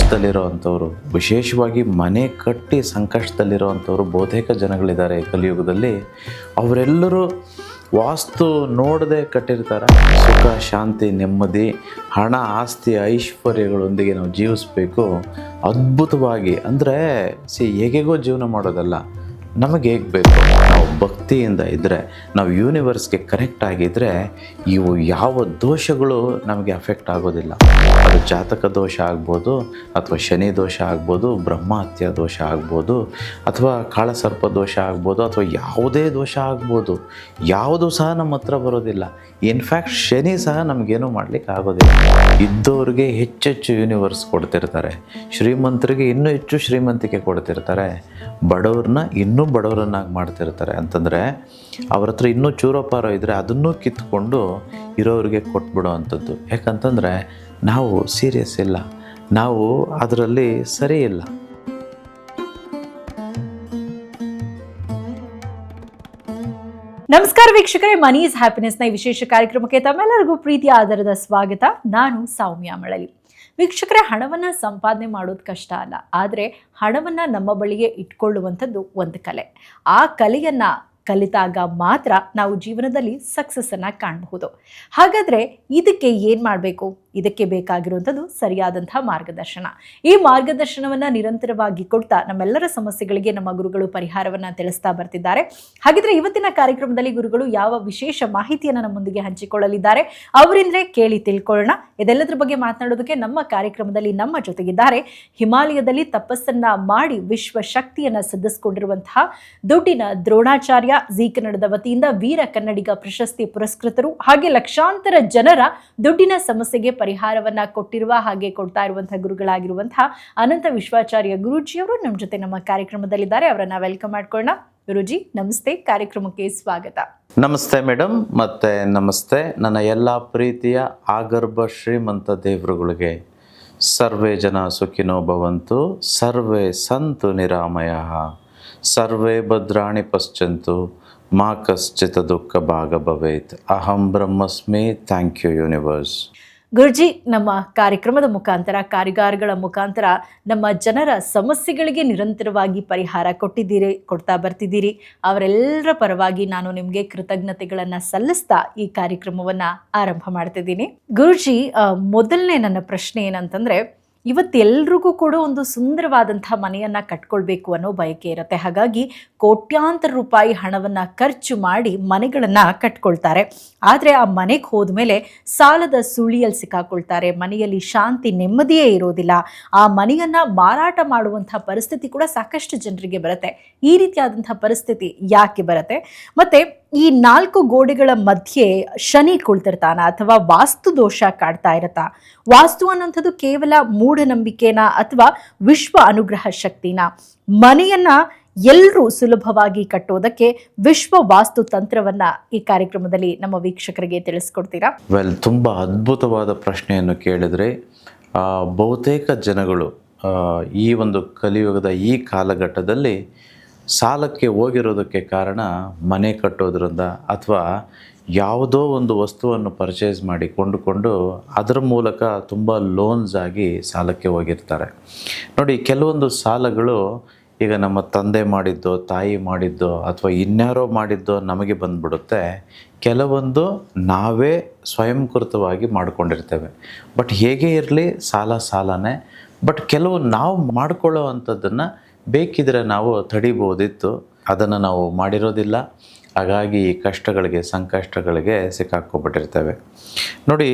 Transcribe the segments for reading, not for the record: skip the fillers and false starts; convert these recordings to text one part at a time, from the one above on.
ಸಂಕಷ್ಟದಲ್ಲಿರೋವಂಥವ್ರು, ವಿಶೇಷವಾಗಿ ಮನೆ ಕಟ್ಟಿ ಸಂಕಷ್ಟದಲ್ಲಿರೋವಂಥವ್ರು ಬಹುತೇಕ ಜನಗಳಿದ್ದಾರೆ ಕಲಿಯುಗದಲ್ಲಿ. ಅವರೆಲ್ಲರೂ ವಾಸ್ತು ನೋಡದೆ ಕಟ್ಟಿರ್ತಾರೆ. ಸುಖ, ಶಾಂತಿ, ನೆಮ್ಮದಿ, ಹಣ, ಆಸ್ತಿ, ಐಶ್ವರ್ಯಗಳೊಂದಿಗೆ ನಾವು ಜೀವಿಸಬೇಕು ಅದ್ಭುತವಾಗಿ. ಅಂದರೆ ಹೇಗೆಗೋ ಜೀವನ ಮಾಡೋದಲ್ಲ, ನಮಗೆ ಹೇಗೆ ಬೇಕು, ನಾವು ಭಕ್ತಿಯಿಂದ ಇದ್ದರೆ, ನಾವು ಯೂನಿವರ್ಸ್ಗೆ ಕನೆಕ್ಟ್ ಆಗಿದ್ದರೆ ಇವು ಯಾವ ದೋಷಗಳು ನಮಗೆ ಅಫೆಕ್ಟ್ ಆಗೋದಿಲ್ಲ. ಅದು ಜಾತಕ ದೋಷ ಆಗ್ಬೋದು, ಅಥವಾ ಶನಿ ದೋಷ ಆಗ್ಬೋದು, ಬ್ರಹ್ಮಹತ್ಯ ದೋಷ ಆಗ್ಬೋದು, ಅಥವಾ ಕಾಳಸರ್ಪ ದೋಷ ಆಗ್ಬೋದು, ಅಥವಾ ಯಾವುದೇ ದೋಷ ಆಗ್ಬೋದು. ಯಾವುದು ಸಹ ನಮ್ಮ ಹತ್ರ ಬರೋದಿಲ್ಲ. ಇನ್ಫ್ಯಾಕ್ಟ್ ಶನಿ ಸಹ ನಮಗೇನು ಮಾಡಲಿಕ್ಕೆ ಆಗೋದಿಲ್ಲ. ಇದ್ದವ್ರಿಗೆ ಹೆಚ್ಚೆಚ್ಚು ಯೂನಿವರ್ಸ್ ಕೊಡ್ತಿರ್ತಾರೆ, ಶ್ರೀಮಂತರಿಗೆ ಇನ್ನೂ ಹೆಚ್ಚು ಶ್ರೀಮಂತಿಕೆ ಕೊಡ್ತಿರ್ತಾರೆ, ಬಡವ್ರನ್ನ ಇನ್ನೂ ಬಡವರನ್ನಾಗಿ ಮಾಡ್ತಿರ್ತಾರೆ. ಅಂತಂದರೆ ಅವ್ರ ಹತ್ರ ಇನ್ನೂ ಚೂರೋಪಾರ ಇದ್ದರೆ ಅದನ್ನೂ ಕಿತ್ಕೊಂಡು ಇರೋರಿಗೆ ಕೊಟ್ಬಿಡೋ ಅಂಥದ್ದು. ಯಾಕಂತಂದರೆ ನಾವು ಸೀರಿಯಸ್ ಇಲ್ಲ, ನಾವು ಅದರಲ್ಲಿ ಸರಿ ಇಲ್ಲ. ನಮಸ್ಕಾರ ವೀಕ್ಷಕರೇ, ಮನಿ ಈಸ್ ಹ್ಯಾಪಿನೆಸ್ನ ಈ ವಿಶೇಷ ಕಾರ್ಯಕ್ರಮಕ್ಕೆ ತಮ್ಮೆಲ್ಲರಿಗೂ ಪ್ರೀತಿಯ ಆಧಾರದ ಸ್ವಾಗತ. ನಾನು ಸೌಮ್ಯ ಮಳಲಿ. ವೀಕ್ಷಕರೇ, ಹಣವನ್ನು ಸಂಪಾದನೆ ಮಾಡೋದು ಕಷ್ಟ ಅಲ್ಲ, ಆದರೆ ಹಣವನ್ನು ನಮ್ಮ ಬಳಿಗೆ ಇಟ್ಕೊಳ್ಳುವಂಥದ್ದು ಒಂದು ಕಲೆ. ಆ ಕಲೆಯನ್ನು ಕಲಿತಾಗ ಮಾತ್ರ ನಾವು ಜೀವನದಲ್ಲಿ ಸಕ್ಸಸ್ಸನ್ನು ಕಾಣಬಹುದು. ಹಾಗಾದರೆ ಇದಕ್ಕೆ ಏನು ಮಾಡಬೇಕು? ಇದಕ್ಕೆ ಬೇಕಾಗಿರುವಂಥದ್ದು ಸರಿಯಾದಂತಹ ಮಾರ್ಗದರ್ಶನ. ಈ ಮಾರ್ಗದರ್ಶನವನ್ನು ನಿರಂತರವಾಗಿ ಕೊಡ್ತಾ ನಮ್ಮೆಲ್ಲರ ಸಮಸ್ಯೆಗಳಿಗೆ ನಮ್ಮ ಗುರುಗಳು ಪರಿಹಾರವನ್ನು ತಿಳಿಸ್ತಾ ಬರ್ತಿದ್ದಾರೆ. ಹಾಗಿದ್ರೆ ಇವತ್ತಿನ ಕಾರ್ಯಕ್ರಮದಲ್ಲಿ ಗುರುಗಳು ಯಾವ ವಿಶೇಷ ಮಾಹಿತಿಯನ್ನು ನಮ್ಮೊಂದಿಗೆ ಹಂಚಿಕೊಳ್ಳಲಿದ್ದಾರೆ ಅವರಿಂದ್ರೆ ಕೇಳಿ ತಿಳ್ಕೊಳ್ಳೋಣ. ಇದೆಲ್ಲದರ ಬಗ್ಗೆ ಮಾತನಾಡೋದಕ್ಕೆ ನಮ್ಮ ಕಾರ್ಯಕ್ರಮದಲ್ಲಿ ನಮ್ಮ ಜೊತೆಗಿದ್ದಾರೆ ಹಿಮಾಲಯದಲ್ಲಿ ತಪಸ್ಸನ್ನ ಮಾಡಿ ವಿಶ್ವ ಶಕ್ತಿಯನ್ನು ಸಿದ್ಧಿಸಿಕೊಂಡಿರುವಂತಹ ದುಡ್ಡಿನ ದ್ರೋಣಾಚಾರ್ಯ, ಜೀ ಕನ್ನಡದ ವತಿಯಿಂದ ವೀರ ಕನ್ನಡಿಗ ಪ್ರಶಸ್ತಿ ಪುರಸ್ಕೃತರು, ಹಾಗೆ ಲಕ್ಷಾಂತರ ಜನರ ದುಡ್ಡಿನ ಸಮಸ್ಯೆಗೆ ಪರಿಹಾರವನ್ನ ಕೊಟ್ಟಿರುವ ಹಾಗೆ ಕೊಡ್ತಾ ಇರುವಂತಹ ಗುರುಗಳಾಗಿರುವಂತಹ ಅನಂತ ವಿಶ್ವಾಚಾರ್ಯ ಗುರೂಜಿಯವರು ನಮ್ಮ ಜೊತೆ ನಮ್ಮ ಕಾರ್ಯಕ್ರಮದಲ್ಲಿದ್ದಾರೆ. ಅವರನ್ನ ವೆಲ್ಕಮ್ ಮಾಡ್ಕೊಳ್ಳೋಣ. ಗುರೂಜಿ ನಮಸ್ತೆ, ಕಾರ್ಯಕ್ರಮಕ್ಕೆ ಸ್ವಾಗತ. ನಮಸ್ತೆ ಮೇಡಮ್, ಮತ್ತೆ ನಮಸ್ತೆ ನನ್ನ ಎಲ್ಲ ಪ್ರೀತಿಯ ಆಗರ್ಭ ಶ್ರೀಮಂತ ದೇವರುಗಳಿಗೆ. ಸರ್ವೇ ಜನ ಸುಖಿನೋ ಭವಂತು, ಸರ್ವೇ ಸಂತು ನಿರಾಮಯಃ, ಸರ್ವೇ ಭದ್ರಾಣಿ ಪಶ್ಯಂತು, ಮಾ ಕಶ್ಚಿತ್ ದುಃಖ ಭಾಗ ಭವೇತ್. ಅಹಂ ಬ್ರಹ್ಮಸ್ಮಿ. Thank you universe. ಗುರುಜಿ, ನಮ್ಮ ಕಾರ್ಯಕ್ರಮದ ಮುಖಾಂತರ, ಕಾರ್ಯಗಾರಗಳ ಮುಖಾಂತರ ನಮ್ಮ ಜನರ ಸಮಸ್ಯೆಗಳಿಗೆ ನಿರಂತರವಾಗಿ ಪರಿಹಾರ ಕೊಡ್ತಾ ಬರ್ತಿದ್ದೀರಿ. ಅವರೆಲ್ಲರ ಪರವಾಗಿ ನಾನು ನಿಮಗೆ ಕೃತಜ್ಞತೆಗಳನ್ನು ಸಲ್ಲಿಸ್ತಾ ಈ ಕಾರ್ಯಕ್ರಮವನ್ನು ಆರಂಭ ಮಾಡ್ತಿದ್ದೀನಿ. ಗುರುಜಿ, ಮೊದಲನೇ ನನ್ನ ಪ್ರಶ್ನೆ ಏನಂತಂದರೆ, ಇವತ್ತೆಲ್ರಿಗೂ ಕೂಡ ಒಂದು ಸುಂದರವಾದಂಥ ಮನೆಯನ್ನು ಕಟ್ಕೊಳ್ಬೇಕು ಅನ್ನೋ ಬಯಕೆ ಇರುತ್ತೆ. ಹಾಗಾಗಿ ಕೋಟ್ಯಾಂತರ ರೂಪಾಯಿ ಹಣವನ್ನು ಖರ್ಚು ಮಾಡಿ ಮನೆಗಳನ್ನು ಕಟ್ಕೊಳ್ತಾರೆ. ಆದರೆ ಆ ಮನೆಗೆ ಹೋದ್ಮೇಲೆ ಸಾಲದ ಸುಳಿಯಲ್ಲಿ ಸಿಕ್ಕಾಕೊಳ್ತಾರೆ. ಮನೆಯಲ್ಲಿ ಶಾಂತಿ, ನೆಮ್ಮದಿಯೇ ಇರೋದಿಲ್ಲ. ಆ ಮನೆಯನ್ನು ಮಾರಾಟ ಮಾಡುವಂಥ ಪರಿಸ್ಥಿತಿ ಕೂಡ ಸಾಕಷ್ಟು ಜನರಿಗೆ ಬರುತ್ತೆ. ಈ ರೀತಿಯಾದಂಥ ಪರಿಸ್ಥಿತಿ ಯಾಕೆ ಬರುತ್ತೆ? ಮತ್ತು ಈ 4 ಗೋಡೆಗಳ ಮಧ್ಯೆ ಶನಿ ಕುಳಿತಿರ್ತಾನ ಅಥವಾ ವಾಸ್ತು ದೋಷ ಕಾಡ್ತಾ ಇರತ್ತಾ? ವಾಸ್ತು ಅನ್ನೋಂಥದ್ದು ಕೇವಲ ಮೂಢನಂಬಿಕೆನ ಅಥವಾ ವಿಶ್ವ ಅನುಗ್ರಹ ಶಕ್ತಿನ? ಮನೆಯನ್ನ ಎಲ್ಲರೂ ಸುಲಭವಾಗಿ ಕಟ್ಟೋದಕ್ಕೆ ವಿಶ್ವ ವಾಸ್ತು ತಂತ್ರವನ್ನ ಈ ಕಾರ್ಯಕ್ರಮದಲ್ಲಿ ನಮ್ಮ ವೀಕ್ಷಕರಿಗೆ ತಿಳಿಸ್ಕೊಡ್ತೀರಾ? ತುಂಬ ಅದ್ಭುತವಾದ ಪ್ರಶ್ನೆಯನ್ನು ಕೇಳಿದ್ರೆ, ಬಹುತೇಕ ಜನಗಳು ಈ ಒಂದು ಕಲಿಯುಗದ ಈ ಕಾಲಘಟ್ಟದಲ್ಲಿ ಸಾಲಕ್ಕೆ ಹೋಗಿರೋದಕ್ಕೆ ಕಾರಣ ಮನೆ ಕಟ್ಟೋದ್ರಿಂದ, ಅಥವಾ ಯಾವುದೋ ಒಂದು ವಸ್ತುವನ್ನು ಪರ್ಚೇಸ್ ಮಾಡಿ ಕೊಂಡುಕೊಂಡು ಅದರ ಮೂಲಕ ತುಂಬ ಲೋನ್ಸ್ ಆಗಿ ಸಾಲಕ್ಕೆ ಹೋಗಿರ್ತಾರೆ. ನೋಡಿ, ಕೆಲವೊಂದು ಸಾಲಗಳು ಈಗ ನಮ್ಮ ತಂದೆ ಮಾಡಿದ್ದೋ, ತಾಯಿ ಮಾಡಿದ್ದೋ, ಅಥವಾ ಇನ್ಯಾರೋ ಮಾಡಿದ್ದೋ ನಮಗೆ ಬಂದ್ಬಿಡುತ್ತೆ. ಕೆಲವೊಂದು ನಾವೇ ಸ್ವಯಂಕೃತವಾಗಿ ಮಾಡಿಕೊಂಡಿರ್ತೇವೆ. ಬಟ್ ಹೇಗೆ ಇರಲಿ, ಸಾಲನೇ. ಬಟ್ ಕೆಲವು ನಾವು ಮಾಡಿಕೊಳ್ಳೋ ಅಂಥದ್ದನ್ನು ಬೇಕಿದ್ರೆ ನಾವು ತಡಿಬೋದಿತ್ತು, ಅದನ್ನು ನಾವು ಮಾಡಿರೋದಿಲ್ಲ. ಹಾಗಾಗಿ ಈ ಕಷ್ಟಗಳಿಗೆ, ಸಂಕಷ್ಟಗಳಿಗೆ ಸಿಕ್ಕಾಕ್ಕೊಬಿಟ್ಟಿರ್ತೇವೆ. ನೋಡಿ,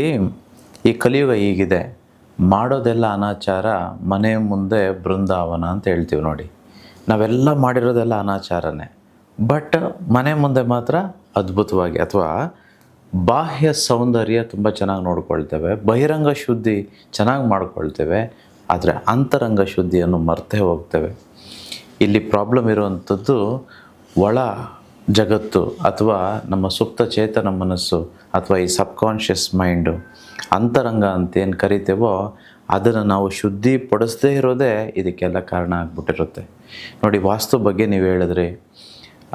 ಈ ಕಲಿಯುಗ ಹೀಗಿದೆ. ಮಾಡೋದೆಲ್ಲ ಅನಾಚಾರ, ಮನೆ ಮುಂದೆ ಬೃಂದಾವನ ಅಂತ ಹೇಳ್ತೀವಿ. ನೋಡಿ, ನಾವೆಲ್ಲ ಮಾಡಿರೋದೆಲ್ಲ ಅನಾಚಾರನೇ. ಬಟ್ ಮನೆ ಮುಂದೆ ಮಾತ್ರ ಅದ್ಭುತವಾಗಿ, ಅಥವಾ ಬಾಹ್ಯ ಸೌಂದರ್ಯ ತುಂಬ ಚೆನ್ನಾಗಿ ನೋಡ್ಕೊಳ್ತೇವೆ, ಬಹಿರಂಗ ಶುದ್ಧಿ ಚೆನ್ನಾಗಿ ಮಾಡ್ಕೊಳ್ತೇವೆ, ಆದರೆ ಅಂತರಂಗ ಶುದ್ಧಿಯನ್ನು ಮರ್ತೇ ಹೋಗ್ತೇವೆ. ಇಲ್ಲಿ ಪ್ರಾಬ್ಲಮ್ ಇರುವಂಥದ್ದು ಒಳ ಜಗತ್ತು, ಅಥವಾ ನಮ್ಮ ಸುಪ್ತ ಚೇತನ ಮನಸ್ಸು, ಅಥವಾ ಈ ಸಬ್ಕಾನ್ಷಿಯಸ್ ಮೈಂಡು, ಅಂತರಂಗ ಅಂತ ಏನು ಕರಿತೇವೋ ಅದನ್ನು ನಾವು ಶುದ್ಧಿಪಡಿಸದೇ ಇರೋದೇ ಇದಕ್ಕೆಲ್ಲ ಕಾರಣ ಆಗಿಬಿಟ್ಟಿರುತ್ತೆ. ನೋಡಿ, ವಾಸ್ತು ಬಗ್ಗೆ ನೀವು ಹೇಳಿದ್ರಿ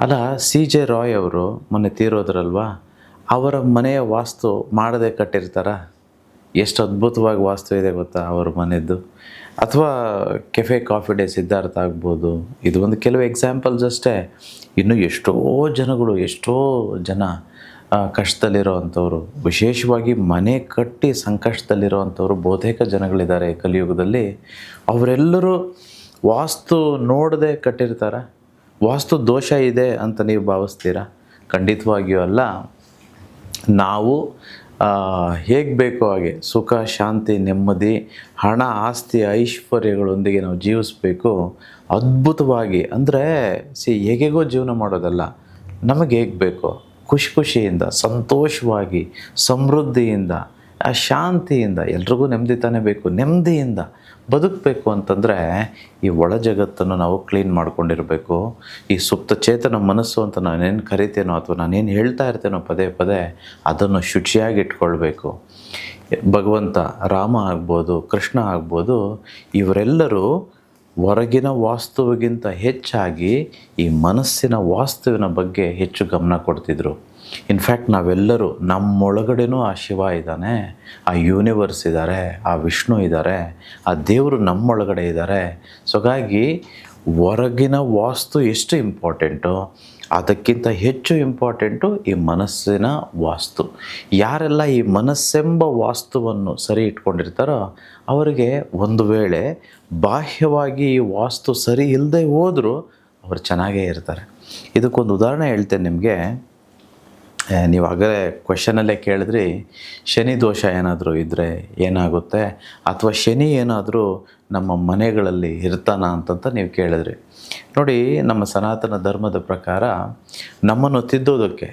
ಅಲ್ಲ, CJ ರಾಯ್ ಅವರು ಮೊನ್ನೆ ತೀರೋದ್ರಲ್ವಾ, ಅವರ ಮನೆಯ ವಾಸ್ತು ಮಾಡದೆ ಕಟ್ಟಿರ್ತಾರ? ಎಷ್ಟು ಅದ್ಭುತವಾಗಿ ವಾಸ್ತು ಇದೆ ಗೊತ್ತಾ ಅವ್ರ ಮನೆಯದ್ದು. ಅಥವಾ ಕೆಫೆ ಕಾಫಿ ಡೇ ಸಿದ್ಧಾರ್ಥ ಆಗ್ಬೋದು. ಇದು ಒಂದು ಕೆಲವು ಎಕ್ಸಾಂಪಲ್ಸ್ ಅಷ್ಟೇ. ಇನ್ನು ಎಷ್ಟೋ ಜನಗಳು, ಎಷ್ಟೋ ಜನ ಕಷ್ಟದಲ್ಲಿರೋ ಅಂಥವ್ರು, ವಿಶೇಷವಾಗಿ ಮನೆ ಕಟ್ಟಿ ಸಂಕಷ್ಟದಲ್ಲಿರೋ ಬಹುತೇಕ ಜನಗಳಿದ್ದಾರೆ ಕಲಿಯುಗದಲ್ಲಿ. ಅವರೆಲ್ಲರೂ ವಾಸ್ತು ನೋಡದೆ ಕಟ್ಟಿರ್ತಾರೆ. ವಾಸ್ತು ದೋಷ ಇದೆ ಅಂತ ನೀವು ಭಾವಿಸ್ತೀರಾ? ಖಂಡಿತವಾಗಿಯೂ ಅಲ್ಲ. ನಾವು ಹೇಗೆ ಬೇಕೋ ಹಾಗೆ ಸುಖ, ಶಾಂತಿ, ನೆಮ್ಮದಿ, ಹಣ, ಆಸ್ತಿ, ಐಶ್ವರ್ಯಗಳೊಂದಿಗೆ ನಾವು ಜೀವಿಸಬೇಕು ಅದ್ಭುತವಾಗಿ. ಅಂದರೆ ಹೇಗೇಗೋ ಜೀವನ ಮಾಡೋದಲ್ಲ, ನಮಗೆ ಹೇಗೆ ಬೇಕೋ ಖುಷಿಯಿಂದ, ಸಂತೋಷವಾಗಿ, ಸಮೃದ್ಧಿಯಿಂದ, ಆ ಶಾಂತಿಯಿಂದ. ಎಲ್ರಿಗೂ ನೆಮ್ಮದಿ ತಾನೇ ಬೇಕು. ನೆಮ್ಮದಿಯಿಂದ ಬದುಕಬೇಕು ಅಂತಂದರೆ ಈ ಒಳ ಜಗತ್ತನ್ನು ನಾವು ಕ್ಲೀನ್ ಮಾಡ್ಕೊಂಡಿರಬೇಕು. ಈ ಸುಪ್ತ ಚೇತನ ಮನಸ್ಸು ಅಂತ ನಾನೇನು ಕರಿತೇನೋ ಅಥವಾ ನಾನೇನು ಹೇಳ್ತಾ ಇರ್ತೇನೋ ಪದೇ ಪದೇ, ಅದನ್ನು ಶುಚಿಯಾಗಿ ಇಟ್ಕೊಳ್ಬೇಕು. ಭಗವಂತ ರಾಮ ಆಗ್ಬೋದು, ಕೃಷ್ಣ ಆಗ್ಬೋದು, ಇವರೆಲ್ಲರೂ ಹೊರಗಿನ ವಾಸ್ತುವಿಗಿಂತ ಹೆಚ್ಚಾಗಿ ಈ ಮನಸ್ಸಿನ ವಾಸ್ತುವಿನ ಬಗ್ಗೆ ಹೆಚ್ಚು ಗಮನ ಕೊಡ್ತಿದ್ರು. ಇನ್ಫ್ಯಾಕ್ಟ್ ನಾವೆಲ್ಲರೂ ನಮ್ಮೊಳಗಡೆನೂ ಆ ಶಿವ ಇದ್ದಾನೆ, ಆ ಯೂನಿವರ್ಸ್ ಇದ್ದಾರೆ, ಆ ವಿಷ್ಣು ಇದ್ದಾರೆ, ಆ ದೇವರು ನಮ್ಮೊಳಗಡೆ ಇದ್ದಾರೆ. ಸೊ ಹಾಗಾಗಿ ಹೊರಗಿನ ವಾಸ್ತು ಎಷ್ಟು ಇಂಪಾರ್ಟೆಂಟು, ಅದಕ್ಕಿಂತ ಹೆಚ್ಚು ಇಂಪಾರ್ಟೆಂಟು ಈ ಮನಸ್ಸಿನ ವಾಸ್ತು. ಯಾರೆಲ್ಲ ಈ ಮನಸ್ಸೆಂಬ ವಾಸ್ತುವನ್ನು ಸರಿ ಇಟ್ಕೊಂಡಿರ್ತಾರೋ ಅವರಿಗೆ ಒಂದು ವೇಳೆ ಬಾಹ್ಯವಾಗಿ ಈ ವಾಸ್ತು ಸರಿ ಇಲ್ಲದೆ ಹೋದರೂ ಅವರು ಚೆನ್ನಾಗೇ ಇರ್ತಾರೆ. ಇದಕ್ಕೊಂದು ಉದಾಹರಣೆ ಹೇಳ್ತೇನೆ ನಿಮಗೆ. ನೀವು ಆಗಲೇ ಕ್ವೆಶನಲ್ಲೇ ಕೇಳಿದ್ರಿ, ಶನಿ ದೋಷ ಏನಾದರೂ ಇದ್ದರೆ ಏನಾಗುತ್ತೆ, ಅಥವಾ ಶನಿ ಏನಾದರೂ ನಮ್ಮ ಮನೆಗಳಲ್ಲಿ ಇರ್ತಾನ ಅಂತಂತ ನೀವು ಕೇಳಿದ್ರಿ. ನೋಡಿ, ನಮ್ಮ ಸನಾತನ ಧರ್ಮದ ಪ್ರಕಾರ ನಮ್ಮನ್ನು ತಿದ್ದೋದಕ್ಕೆ,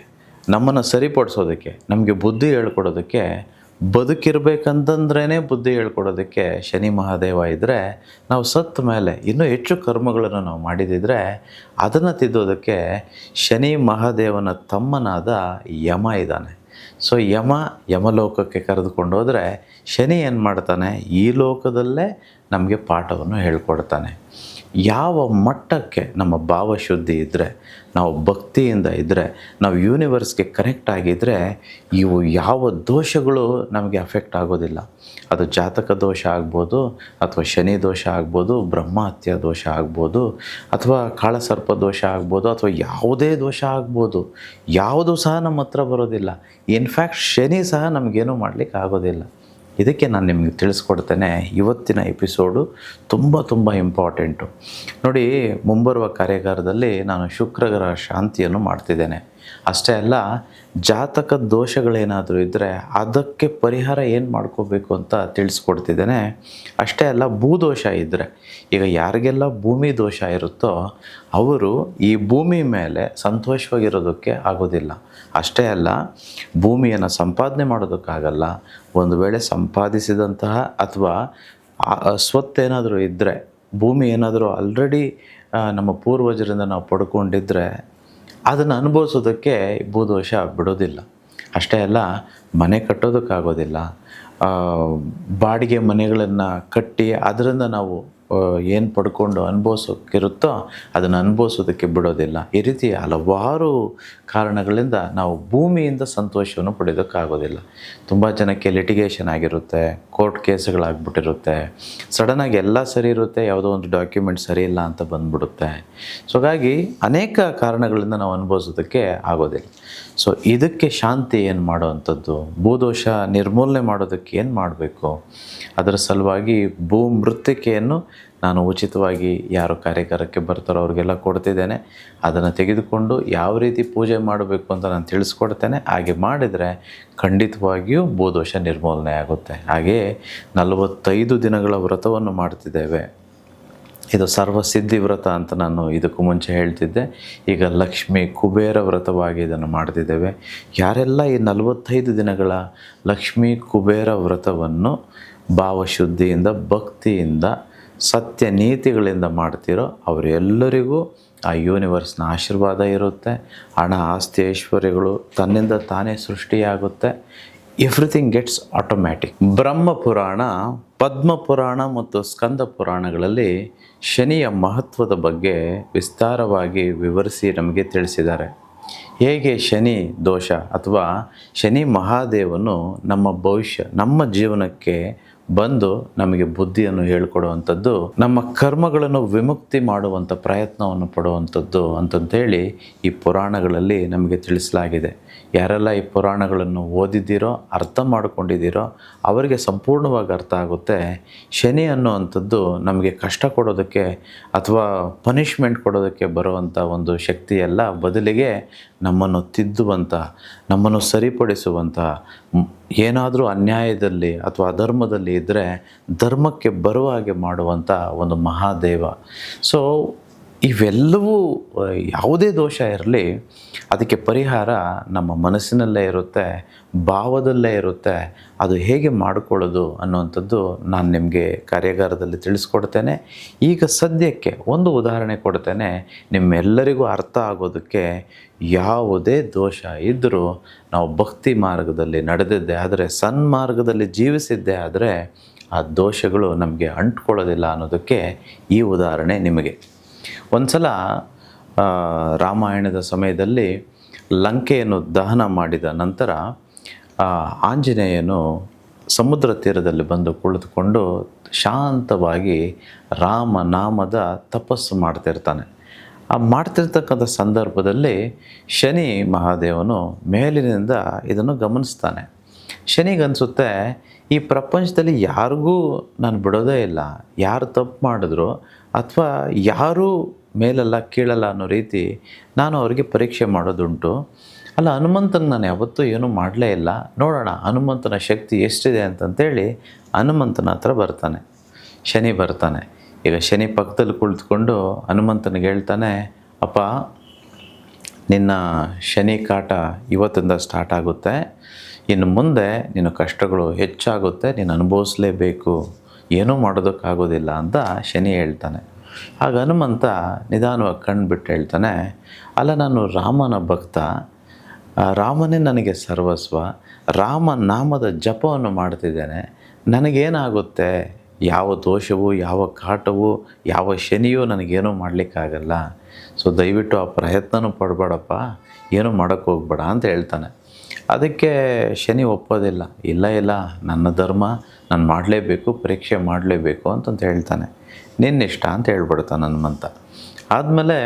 ನಮ್ಮನ್ನು ಸರಿಪಡಿಸೋದಕ್ಕೆ, ನಮಗೆ ಬುದ್ಧಿ ಹೇಳ್ಕೊಡೋದಕ್ಕೆ, ಬದುಕಿರ್ಬೇಕಂತಂದ್ರೇ ಬುದ್ಧಿ ಹೇಳ್ಕೊಡೋದಕ್ಕೆ ಶನಿ ಮಹಾದೇವ ಇದ್ದರೆ, ನಾವು ಸತ್ತ ಮೇಲೆ ಇನ್ನೂ ಹೆಚ್ಚು ಕರ್ಮಗಳನ್ನು ನಾವು ಮಾಡಿದಿದ್ರೆ ಅದನ್ನು ತಿದ್ದೋದಕ್ಕೆ ಶನಿ ಮಹಾದೇವನ ತಮ್ಮನಾದ ಯಮ ಇದ್ದಾನೆ. ಸೊ ಯಮಲೋಕಕ್ಕೆ ಕರೆದುಕೊಂಡು ಹೋದರೆ ಶನಿ ಏನು ಮಾಡ್ತಾನೆ, ಈ ಲೋಕದಲ್ಲೇ ನಮಗೆ ಪಾಠವನ್ನು ಹೇಳ್ಕೊಡ್ತಾನೆ. ಯಾವ ಮಟ್ಟಕ್ಕೆ ನಮ್ಮ ಭಾವಶುದ್ಧಿ ಇದ್ದರೆ, ನಾವು ಭಕ್ತಿಯಿಂದ ಇದ್ದರೆ, ನಾವು ಯೂನಿವರ್ಸ್ಗೆ ಕನೆಕ್ಟ್ ಆಗಿದ್ದರೆ, ಇವು ಯಾವ ದೋಷಗಳು ನಮಗೆ ಅಫೆಕ್ಟ್ ಆಗೋದಿಲ್ಲ. ಅದು ಜಾತಕ ದೋಷ ಆಗ್ಬೋದು, ಅಥವಾ ಶನಿ ದೋಷ ಆಗ್ಬೋದು, ಬ್ರಹ್ಮಹತ್ಯ ದೋಷ ಆಗ್ಬೋದು, ಅಥವಾ ಕಾಳಸರ್ಪ ದೋಷ ಆಗ್ಬೋದು, ಅಥವಾ ಯಾವುದೇ ದೋಷ ಆಗ್ಬೋದು. ಯಾವುದು ಸಹ ನಮ್ಮ ಹತ್ರ ಬರೋದಿಲ್ಲ. ಇನ್ಫ್ಯಾಕ್ಟ್ ಶನಿ ಸಹ ನಮಗೇನೂ ಮಾಡಲಿಕ್ಕೆ ಆಗೋದಿಲ್ಲ. ಇದಕ್ಕೆ ನಾನು ನಿಮಗೆ ತಿಳಿಸ್ಕೊಡ್ತೇನೆ. ಇವತ್ತಿನ ಎಪಿಸೋಡು ತುಂಬ ಇಂಪಾರ್ಟೆಂಟು. ನೋಡಿ, ಮುಂಬರುವ ಕಾರ್ಯಾಗಾರದಲ್ಲಿ ನಾನು ಶುಕ್ರಗ್ರಹ ಶಾಂತಿಯನ್ನು ಮಾಡ್ತಿದ್ದೇನೆ. ಅಷ್ಟೇ ಅಲ್ಲ, ಜಾತಕ ದೋಷಗಳೇನಾದರೂ ಇದ್ದರೆ ಅದಕ್ಕೆ ಪರಿಹಾರ ಏನು ಮಾಡ್ಕೋಬೇಕು ಅಂತ ತಿಳಿಸ್ಕೊಡ್ತಿದ್ದೇನೆ. ಅಷ್ಟೇ ಅಲ್ಲ, ಭೂದೋಷ ಇದ್ದರೆ, ಈಗ ಯಾರಿಗೆಲ್ಲ ಭೂಮಿ ದೋಷ ಇರುತ್ತೋ ಅವರು ಈ ಭೂಮಿ ಮೇಲೆ ಸಂತೋಷವಾಗಿರೋದಕ್ಕೆ ಆಗೋದಿಲ್ಲ. ಅಷ್ಟೇ ಅಲ್ಲ, ಭೂಮಿಯನ್ನು ಸಂಪಾದನೆ ಮಾಡೋದಕ್ಕಾಗಲ್ಲ. ಒಂದು ವೇಳೆ ಸಂಪಾದಿಸಿದಂತಹ ಅಥವಾ ಸ್ವತ್ತೇನಾದರೂ ಇದ್ದರೆ, ಭೂಮಿ ಏನಾದರೂ ಆಲ್ರೆಡಿ ನಮ್ಮ ಪೂರ್ವಜರಿಂದ ನಾವು ಪಡ್ಕೊಂಡಿದ್ದರೆ ಅದನ್ನು ಅನುಭವಿಸೋದಕ್ಕೆ ಭೂದೋಷ ಬಿಡೋದಿಲ್ಲ. ಅಷ್ಟೇ ಅಲ್ಲ, ಮನೆ ಕಟ್ಟೋದಕ್ಕಾಗೋದಿಲ್ಲ. ಬಾಡಿಗೆ ಮನೆಗಳನ್ನು ಕಟ್ಟಿ ಅದರಿಂದ ನಾವು ಏನು ಪಡ್ಕೊಂಡು ಅನುಭವಿಸೋಕ್ಕಿರುತ್ತೋ ಅದನ್ನು ಅನುಭವಿಸೋದಕ್ಕೆ ಬಿಡೋದಿಲ್ಲ. ಈ ರೀತಿ ಹಲವಾರು ಕಾರಣಗಳಿಂದ ನಾವು ಭೂಮಿಯಿಂದ ಸಂತೋಷವನ್ನು ಪಡೆಯೋದಕ್ಕಾಗೋದಿಲ್ಲ. ತುಂಬ ಜನಕ್ಕೆ ಲಿಟಿಗೇಷನ್ ಆಗಿರುತ್ತೆ, ಕೋರ್ಟ್ ಕೇಸ್ಗಳಾಗ್ಬಿಟ್ಟಿರುತ್ತೆ, ಸಡನ್ನಾಗಿ ಎಲ್ಲ ಸರಿ ಇರುತ್ತೆ, ಯಾವುದೋ ಒಂದು ಡಾಕ್ಯುಮೆಂಟ್ ಸರಿ ಇಲ್ಲ ಅಂತ ಬಂದ್ಬಿಡುತ್ತೆ. ಸೊ ಹಾಗಾಗಿ ಅನೇಕ ಕಾರಣಗಳಿಂದ ನಾವು ಅನುಭವಿಸೋದಕ್ಕೆ ಆಗೋದಿಲ್ಲ. ಸೊ ಇದಕ್ಕೆ ಶಾಂತಿ ಏನು ಮಾಡೋವಂಥದ್ದು, ಭೂದೋಷ ನಿರ್ಮೂಲನೆ ಮಾಡೋದಕ್ಕೆ ಏನು ಮಾಡಬೇಕು, ಅದರ ಸಲುವಾಗಿ ಭೂಮೃತ್ತಿಕೆಯನ್ನು ನಾನು ಉಚಿತವಾಗಿ ಯಾರು ಕಾರ್ಯಾಗಾರಕ್ಕೆ ಬರ್ತಾರೋ ಅವ್ರಿಗೆಲ್ಲ ಕೊಡ್ತಿದ್ದೇನೆ. ಅದನ್ನು ತೆಗೆದುಕೊಂಡು ಯಾವ ರೀತಿ ಪೂಜೆ ಮಾಡಬೇಕು ಅಂತ ನಾನು ತಿಳಿಸ್ಕೊಡ್ತೇನೆ. ಹಾಗೆ ಮಾಡಿದರೆ ಖಂಡಿತವಾಗಿಯೂ ಭೂದೋಷ ನಿರ್ಮೂಲನೆ ಆಗುತ್ತೆ. ಹಾಗೆಯೇ 45 ದಿನಗಳ ವ್ರತವನ್ನು ಮಾಡ್ತಿದ್ದೇವೆ. ಇದು ಸರ್ವಸಿದ್ಧಿ ವ್ರತ ಅಂತ ನಾನು ಇದಕ್ಕೂ ಮುಂಚೆ ಹೇಳ್ತಿದ್ದೆ. ಈಗ ಲಕ್ಷ್ಮಿ ಕುಬೇರ ವ್ರತವಾಗಿ ಇದನ್ನು ಮಾಡ್ತಿದ್ದೇವೆ. ಯಾರೆಲ್ಲ ಈ 45 ದಿನಗಳ ಲಕ್ಷ್ಮೀ ಕುಬೇರ ವ್ರತವನ್ನು ಭಾವಶುದ್ಧಿಯಿಂದ, ಭಕ್ತಿಯಿಂದ, ಸತ್ಯ ನೀತಿಗಳಿಂದ ಮಾಡ್ತಿರೋ ಅವರೆಲ್ಲರಿಗೂ ಆ ಯೂನಿವರ್ಸ್ನ ಆಶೀರ್ವಾದ ಇರುತ್ತೆ. ಹಣ, ಆಸ್ತಿ, ಐಶ್ವರ್ಯಗಳು ತನ್ನಿಂದ ತಾನೇ ಸೃಷ್ಟಿಯಾಗುತ್ತೆ. Everything gets automatic. Brahmapurana, Padmapurana ಮತ್ತು ಸ್ಕಂದ ಪುರಾಣಗಳಲ್ಲಿ ಶನಿಯ ಮಹತ್ವದ ಬಗ್ಗೆ ವಿಸ್ತಾರವಾಗಿ ವಿವರಿಸಿ ನಮಗೆ ತಿಳಿಸಿದ್ದಾರೆ. ಹೇಗೆ ಶನಿ ದೋಷ ಅಥವಾ ಶನಿ ಮಹಾದೇವನು ನಮ್ಮ ಭವಿಷ್ಯ, ನಮ್ಮ ಜೀವನಕ್ಕೆ ಬಂದು ನಮಗೆ ಬುದ್ಧಿಯನ್ನು ಹೇಳಿಕೊಡುವಂಥದ್ದು, ನಮ್ಮ ಕರ್ಮಗಳನ್ನು ವಿಮುಕ್ತಿ ಮಾಡುವಂಥ ಪ್ರಯತ್ನವನ್ನು ಪಡುವಂಥದ್ದು ಅಂತಂತೇಳಿ ಈ ಪುರಾಣಗಳಲ್ಲಿ ನಮಗೆ ತಿಳಿಸಲಾಗಿದೆ. ಯಾರೆಲ್ಲ ಈ ಪುರಾಣಗಳನ್ನು ಓದಿದ್ದೀರೋ, ಅರ್ಥ ಮಾಡ್ಕೊಂಡಿದ್ದೀರೋ ಅವರಿಗೆ ಸಂಪೂರ್ಣವಾಗಿ ಅರ್ಥ ಆಗುತ್ತೆ. ಶನಿ ಅನ್ನುವಂಥದ್ದು ನಮಗೆ ಕಷ್ಟ ಕೊಡೋದಕ್ಕೆ ಅಥವಾ ಪನಿಷ್ಮೆಂಟ್ ಕೊಡೋದಕ್ಕೆ ಬರುವಂಥ ಒಂದು ಶಕ್ತಿಯಲ್ಲ, ಬದಲಿಗೆ ನಮ್ಮನ್ನು ತಿದ್ದುವಂಥ, ನಮ್ಮನ್ನು ಸರಿಪಡಿಸುವಂಥ, ಏನಾದರೂ ಅನ್ಯಾಯದಲ್ಲಿ ಅಥವಾ ಅಧರ್ಮದಲ್ಲಿ ಇದ್ದರೆ ಧರ್ಮಕ್ಕೆ ಬರುವ ಹಾಗೆ ಮಾಡುವಂಥ ಒಂದು ಮಹಾದೇವ. ಸೊ ಇವೆಲ್ಲವೂ ಯಾವುದೇ ದೋಷ ಇರಲಿ ಅದಕ್ಕೆ ಪರಿಹಾರ ನಮ್ಮ ಮನಸ್ಸಿನಲ್ಲೇ ಇರುತ್ತೆ, ಭಾವದಲ್ಲೇ ಇರುತ್ತೆ. ಅದು ಹೇಗೆ ಮಾಡಿಕೊಳ್ಳೋದು ಅನ್ನುವಂಥದ್ದು ನಾನು ನಿಮಗೆ ಕಾರ್ಯಾಗಾರದಲ್ಲಿ ತಿಳಿಸ್ಕೊಡ್ತೇನೆ. ಈಗ ಸದ್ಯಕ್ಕೆ ಒಂದು ಉದಾಹರಣೆ ಕೊಡ್ತೇನೆ, ನಿಮ್ಮೆಲ್ಲರಿಗೂ ಅರ್ಥ ಆಗೋದಕ್ಕೆ. ಯಾವುದೇ ದೋಷ ಇದ್ದರೂ ನಾವು ಭಕ್ತಿ ಮಾರ್ಗದಲ್ಲಿ ನಡೆದಿದ್ದೆ ಆದರೆ, ಸನ್ಮಾರ್ಗದಲ್ಲಿ ಜೀವಿಸಿದ್ದೇ ಆದರೆ ಆ ದೋಷಗಳು ನಮಗೆ ಅಂಟ್ಕೊಳ್ಳೋದಿಲ್ಲ ಅನ್ನೋದಕ್ಕೆ ಈ ಉದಾಹರಣೆ ನಿಮಗೆ. ಒಂದು ಸಲ ರಾಮಾಯಣದ ಸಮಯದಲ್ಲಿ ಲಂಕೆಯನ್ನು ದಹನ ಮಾಡಿದ ನಂತರ ಆಂಜನೇಯನು ಸಮುದ್ರ ತೀರದಲ್ಲಿ ಬಂದು ಕುಳಿತುಕೊಂಡು ಶಾಂತವಾಗಿ ರಾಮನಾಮದ ತಪಸ್ಸು ಮಾಡ್ತಿರ್ತಾನೆ. ಆ ಮಾಡ್ತಿರ್ತಕ್ಕಂಥ ಸಂದರ್ಭದಲ್ಲಿ ಶನಿ ಮಹಾದೇವನು ಮೇಲಿನಿಂದ ಇದನ್ನು ಗಮನಿಸ್ತಾನೆ. ಶನಿಗನ್ಸುತ್ತೆ, ಈ ಪ್ರಪಂಚದಲ್ಲಿ ಯಾರಿಗೂ ನಾನು ಬಿಡೋದೇ ಇಲ್ಲ, ಯಾರು ತಪ್ಪು ಮಾಡಿದ್ರು ಅಥವಾ ಯಾರೂ ಮೇಲಲ್ಲ ಕೀಳಲ್ಲ ಅನ್ನೋ ರೀತಿ ನಾನು ಅವರಿಗೆ ಪರೀಕ್ಷೆ ಮಾಡೋದುಂಟು. ಅಲ್ಲ, ಹನುಮಂತನಿಗೆ ನಾನು ಯಾವತ್ತೂ ಏನೂ ಮಾಡಲೇ ಇಲ್ಲ, ನೋಡೋಣ ಹನುಮಂತನ ಶಕ್ತಿ ಎಷ್ಟಿದೆ ಅಂತಂತೇಳಿ ಹನುಮಂತನ ಹತ್ರ ಬರ್ತಾನೆ. ಶನಿ ಬರ್ತಾನೆ. ಈಗ ಶನಿ ಪಕ್ಕದಲ್ಲಿ ಕುಳಿತುಕೊಂಡು ಹನುಮಂತನಿಗೆ ಹೇಳ್ತಾನೆ, ಅಪ್ಪ ನಿನ್ನ ಶನಿ ಕಾಟ ಇವತ್ತಿಂದ ಸ್ಟಾರ್ಟ್ ಆಗುತ್ತೆ, ಇನ್ನು ಮುಂದೆ ನಿನ್ನ ಕಷ್ಟಗಳು ಹೆಚ್ಚಾಗುತ್ತೆ, ನೀನು ಅನುಭವಿಸಲೇಬೇಕು, ಏನೂ ಮಾಡೋದಕ್ಕಾಗೋದಿಲ್ಲ ಅಂತ ಶನಿ ಹೇಳ್ತಾನೆ. ಆಗ ಹನುಮಂತ ನಿಧಾನವಾಗಿ ಕಣ್ಣು ಬಿಟ್ಟು ಹೇಳ್ತಾನೆ, ಅಲ್ಲ ನಾನು ರಾಮನ ಭಕ್ತ, ರಾಮನೇ ನನಗೆ ಸರ್ವಸ್ವ, ರಾಮನಾಮದ ಜಪವನ್ನು ಮಾಡ್ತಿದ್ದೇನೆ, ನನಗೇನಾಗುತ್ತೆ, ಯಾವ ದೋಷವೂ ಯಾವ ಕಾಟವೂ ಯಾವ ಶನಿಯೂ ನನಗೇನೂ ಮಾಡಲಿಕ್ಕಾಗಲ್ಲ. ಸೊ ದಯವಿಟ್ಟು ಆ ಪ್ರಯತ್ನನೂ ಪಡಬೇಡಪ್ಪ, ಏನೂ ಮಾಡೋಕ್ಕೆ ಹೋಗ್ಬೇಡ ಅಂತ ಹೇಳ್ತಾನೆ. ಅದಕ್ಕೆ ಶನಿ ಒಪ್ಪೋದಿಲ್ಲ. ಇಲ್ಲ ನನ್ನ ಧರ್ಮ, ನಾನು ಮಾಡಲೇಬೇಕು, ಪರೀಕ್ಷೆ ಮಾಡಲೇಬೇಕು ಅಂತಂತ ಹೇಳ್ತಾನೆ. ನಿನ್ನಿಷ್ಟ ಅಂತ ಹೇಳ್ಬಿಡ್ತಾನೆ ಹನುಮಂತ. ಆದಮೇಲೆ